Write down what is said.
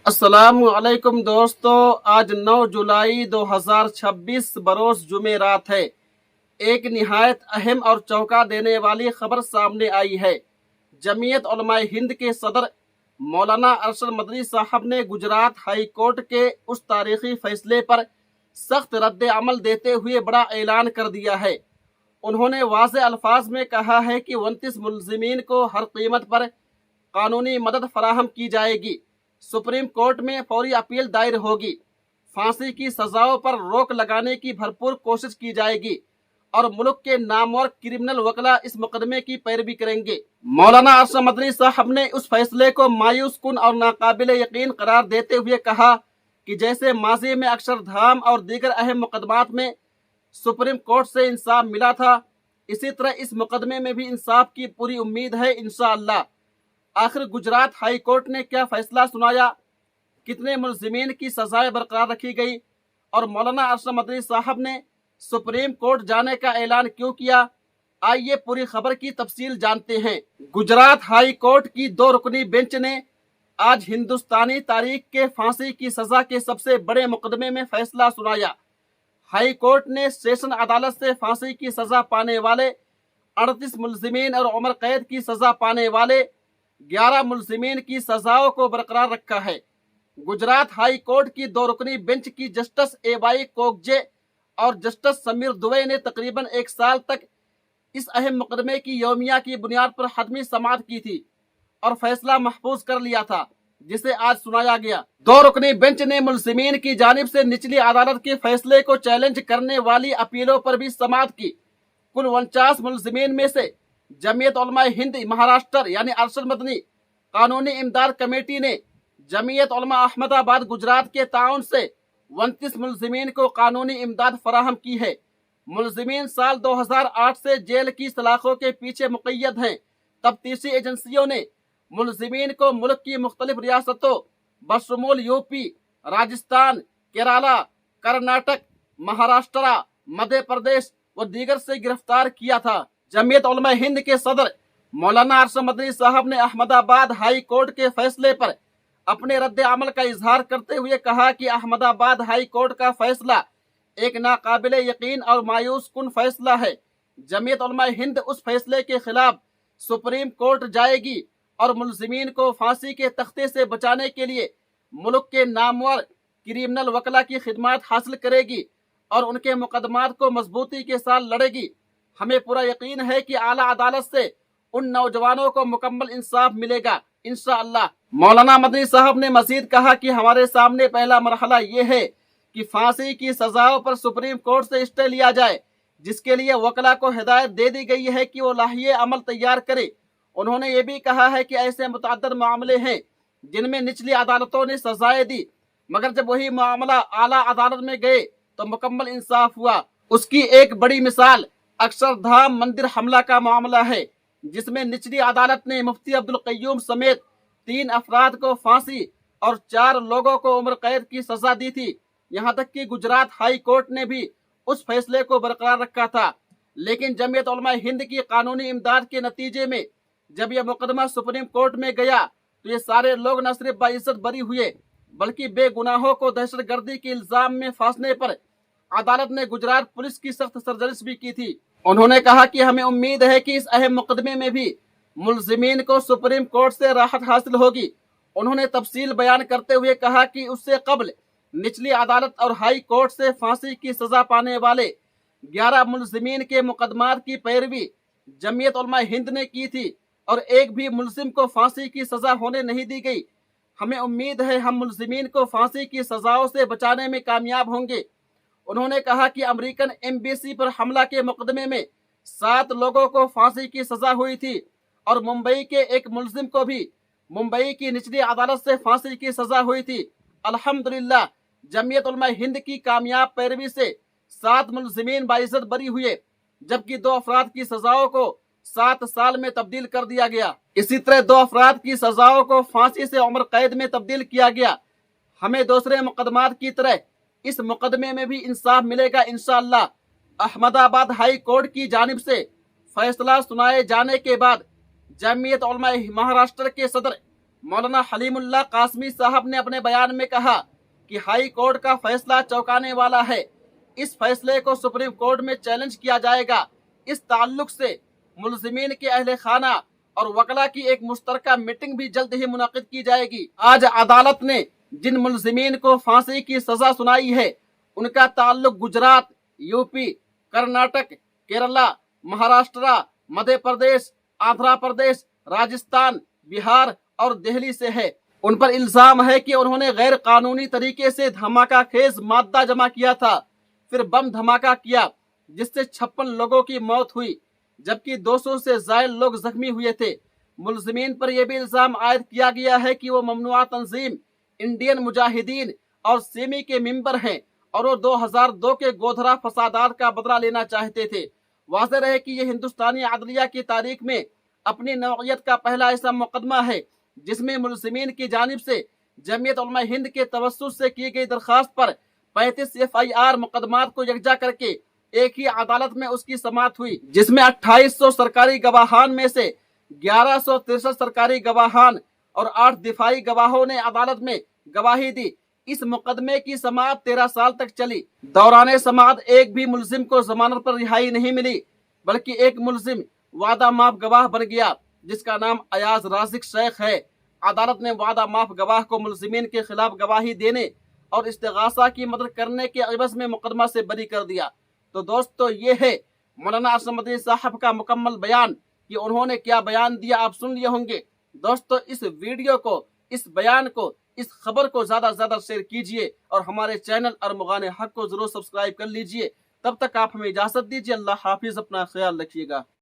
अस्सलाम वालेकुम दोस्तों, आज 9 जुलाई 2026 बरोज जुमेरात है। एक निहायत अहम और चौंका देने वाली खबर सामने आई है। जमीयत उलमाए हिंद के सदर मौलाना अरशद मदनी साहब ने गुजरात हाई कोर्ट के उस तारीखी फैसले पर सख्त रद्द अमल देते हुए बड़ा ऐलान कर दिया है। उन्होंने वाज़े अल्फाज में कहा है कि 29 मुलजिमीन को हर कीमत पर कानूनी मदद फराहम की जाएगी। सुप्रीम कोर्ट में फौरी अपील दायर होगी। फांसी की सजाओं पर रोक लगाने की भरपूर कोशिश की जाएगी और मुल्क के नामवर क्रिमिनल वकला इस मुकदमे की पैरवी करेंगे। मौलाना अरशद मदनी साहब ने उस फैसले को मायूस कुन और नाकाबिल यकीन करार देते हुए कहा कि जैसे माजी में अक्षरधाम और दीगर अहम मुकदमात में सुप्रीम कोर्ट से इंसाफ मिला था, इसी तरह इस मुकदमे में भी इंसाफ की पूरी उम्मीद है इंशाअल्लाह। आखिर गुजरात हाई कोर्ट ने क्या फैसला सुनाया, कितने मुलजिमीन की सजाएं बरकरार रखी गई और मौलाना अरशद मदनी साहब ने सुप्रीम कोर्ट जाने का ऐलान क्यों किया, आइए पूरी खबर की तफसील जानते हैं। गुजरात हाई कोर्ट की 2 रुकनी बेंच ने आज हिंदुस्तानी तारीख के फांसी की सजा के सबसे बड़े मुकदमे में फैसला सुनाया। हाई कोर्ट ने सेशन अदालत से फांसी की सजा पाने वाले 38 मुलजिमीन और उम्र कैद की सजा पाने वाले 11 मुलजिमीन की सजाओं को बरकरार रखा है। गुजरात हाई कोर्ट की 2 रुकनी बेंच की जस्टिस एवाई कोकजे और जस्टिस समीर दुबे ने तकरीबन 1 साल तक इस अहम मुकदमे की यौमिया की बुनियाद पर हतमी समाअत की थी और फैसला महफूज कर लिया था, जिसे आज सुनाया गया। 2 रुकनी बेंच ने मुलजिमीन की जानिब से निचली अदालत के फैसले को चैलेंज करने वाली अपीलों पर भी समाअत की। कुल 49 मुलजिमीन में से जमीयत उलमाए हिंद महाराष्ट्र यानी अरशद मदनी कानूनी इमदाद कमेटी ने जमीयत उलमा अहमदाबाद गुजरात के ताउन से 29 मुलजिमीन को कानूनी इमदाद फराहम की है। मुलजिमीन साल 2008 से जेल की सलाखों के पीछे मुक़य्यद हैं। तफ्तीशी एजेंसियों ने मुलजिमीन को मुल्क की मुख्तलिफ रियासतों बशमूल यूपी, राजस्थान, केरला, कर्नाटक, महाराष्ट्र, मध्य प्रदेश व दीगर से गिरफ्तार किया था। जमीयत उलमा हिंद के सदर मौलाना अरशद मदनी साहब ने अहमदाबाद हाई कोर्ट के फैसले पर अपने रद्द अमल का इजहार करते हुए कहा कि अहमदाबाद हाई कोर्ट का फैसला एक नाकाबिल यकीन और मायूस कुन फैसला है। जमीयत उलमा हिंद उस फैसले के खिलाफ सुप्रीम कोर्ट जाएगी और मुलजिमीन को फांसी के तख्ते से बचाने के लिए मुल्क के नामवर क्रिमिनल वकला की खिदमत हासिल करेगी और उनके मुकदमात को मजबूती के साथ लड़ेगी। हमें पूरा यकीन है कि आला अदालत से उन नौजवानों को मुकम्मल इंसाफ मिलेगा इंशाअल्लाह। मौलाना मदनी साहब ने मजीद कहा कि हमारे सामने पहला मरहला ये है कि फांसी की सजाओं पर सुप्रीम कोर्ट से स्टे लिया जाए, जिसके लिए वकला को हिदायत दे दी गई है कि वो लाहिए अमल तैयार करे। उन्होंने ये भी कहा है कि ऐसे मुतअद्दिद मामले हैं जिनमें निचली अदालतों ने सजाएं दी, मगर जब वही मामला आला अदालत में गए तो मुकम्मल इंसाफ हुआ। उसकी एक बड़ी मिसाल अक्षरधाम मंदिर हमला का मामला है, जिसमें निचली अदालत ने मुफ्ती अब्दुल कय्यूम समेत 3 अफराद को फांसी और 4 लोगों को उम्र कैद की सजा दी थी। यहाँ तक कि गुजरात हाई कोर्ट ने भी उस फैसले को बरकरार रखा था, लेकिन जमीयत उलमा हिंद की कानूनी इमदाद के नतीजे में जब यह मुकदमा सुप्रीम कोर्ट में गया तो ये सारे लोग न सिर्फ बाइज्जत बरी हुए, बल्कि बेगुनाहों को दहशतगर्दी के इल्जाम में फांसने पर अदालत ने गुजरात पुलिस की सख्त सरजरिश भी की थी। उन्होंने कहा कि हमें उम्मीद है कि इस अहम मुकदमे में भी मुलजिमीन को सुप्रीम कोर्ट से राहत हासिल होगी। उन्होंने तफसील बयान करते हुए कहा कि उससे कबल निचली अदालत और हाई कोर्ट से फांसी की सजा पाने वाले 11 मुलजिमीन के मुकदमात की पैरवी जमीयत उलमा हिंद ने की थी और एक भी मुलजिम को फांसी की सजा होने नहीं दी गई। हमें उम्मीद है हम मुलजिमीन को फांसी की सजाओं से बचाने में कामयाब होंगे। उन्होंने कहा कि अमेरिकन एम्बेसी पर हमला के मुकदमे में 7 लोगों को फांसी की सजा हुई थी और मुंबई के एक मुलजिम को भी मुंबई की निचली अदालत से फांसी की सजा हुई थी। अल्हम्दुलिल्लाह, जमीयत उलमा हिंद की कामयाब पैरवी से 7 मुलजिमीन बाइज्जत बरी हुए, जबकि 2 अफराद की सजाओं को 7 साल में तब्दील कर दिया गया। इसी तरह 2 अफराद की सजाओं को फांसी से उम्र कैद में तब्दील किया गया। हमें दूसरे मुकदमात की तरह इस मुकदमे में भी इंसाफ मिलेगा इंशाअल्लाह। अहमदाबाद हाई कोर्ट की जानिब से फैसला सुनाए जाने के बाद जमीयत उलमा महाराष्ट्र के सदर मौलाना हलीमुल्लाह कासमी साहब ने अपने बयान में कहा कि हाई कोर्ट का फैसला चौंकाने वाला है। इस फैसले को सुप्रीम कोर्ट में चैलेंज किया जाएगा। इस ताल्लुक से मुलजिमीन के अहले खाना और वकला की एक मुश्तरका मीटिंग भी जल्द ही मुनक्किद की जाएगी। आज अदालत ने जिन मुलजिमीन को फांसी की सजा सुनाई है उनका ताल्लुक गुजरात, यूपी, कर्नाटक, केरला, महाराष्ट्र, मध्य प्रदेश, आंध्र प्रदेश, राजस्थान, बिहार और दिल्ली से है। उन पर इल्जाम है कि उन्होंने गैर कानूनी तरीके से धमाका खेज मादा जमा किया था, फिर बम धमाका किया जिससे 56 लोगों की मौत हुई, जबकि 200 से ज्यादा लोग जख्मी हुए थे। मुलजिमीन पर यह भी इल्जाम आयद किया गया है कि वो ममनुआ तंजीम, इंडियन मुजाहिदीन और सेमी के मेंबर हैं और वो 2002 के गोधरा फसादात का बदला लेना चाहते थे। वाज़ेह रहे कि ये हिंदुस्तानी अदलिया की तारीख में अपनी नौइयत का पहला ऐसा मुकदमा है जिसमें मुलजिमीन की जानिब से जमीयत उलमा हिंद के तवस्सुस से की गई दरखास्त पर 35 FIR मुकदमात को यकजा करके एक ही अदालत में उसकी समाअत हुई, जिसमें 2800 सरकारी गवाहान में से 1163 सरकारी गवाहान और 8 दिफाई गवाहों ने अदालत में गवाही दी। इस मुकदमे की समाअत 13 साल तक चली। दौराने समाअत एक भी मुलजिम को जमानत पर रिहाई नहीं मिली, बल्कि एक मुलजिम वादा माफ गवाह बन गया जिसका नाम अयाज राजिक शेख है। अदालत ने वादा माफ गवाह को मुलजिमीन के खिलाफ गवाही देने और इस्तिगासा की मदद करने के एवज में मुकदमा से बरी कर दिया। तो दोस्तों, ये है मौलाना अशरफ मदनी साहब का मुकम्मल बयान कि उन्होंने क्या बयान दिया, आप सुन लिए होंगे। दोस्तों, इस वीडियो को, इस बयान को, इस खबर को ज्यादा से ज्यादा शेयर कीजिए और हमारे चैनल अरमुगान हक को जरूर सब्सक्राइब कर लीजिए। तब तक आप हमें इजाजत दीजिए। अल्लाह हाफिज, अपना ख्याल रखिएगा।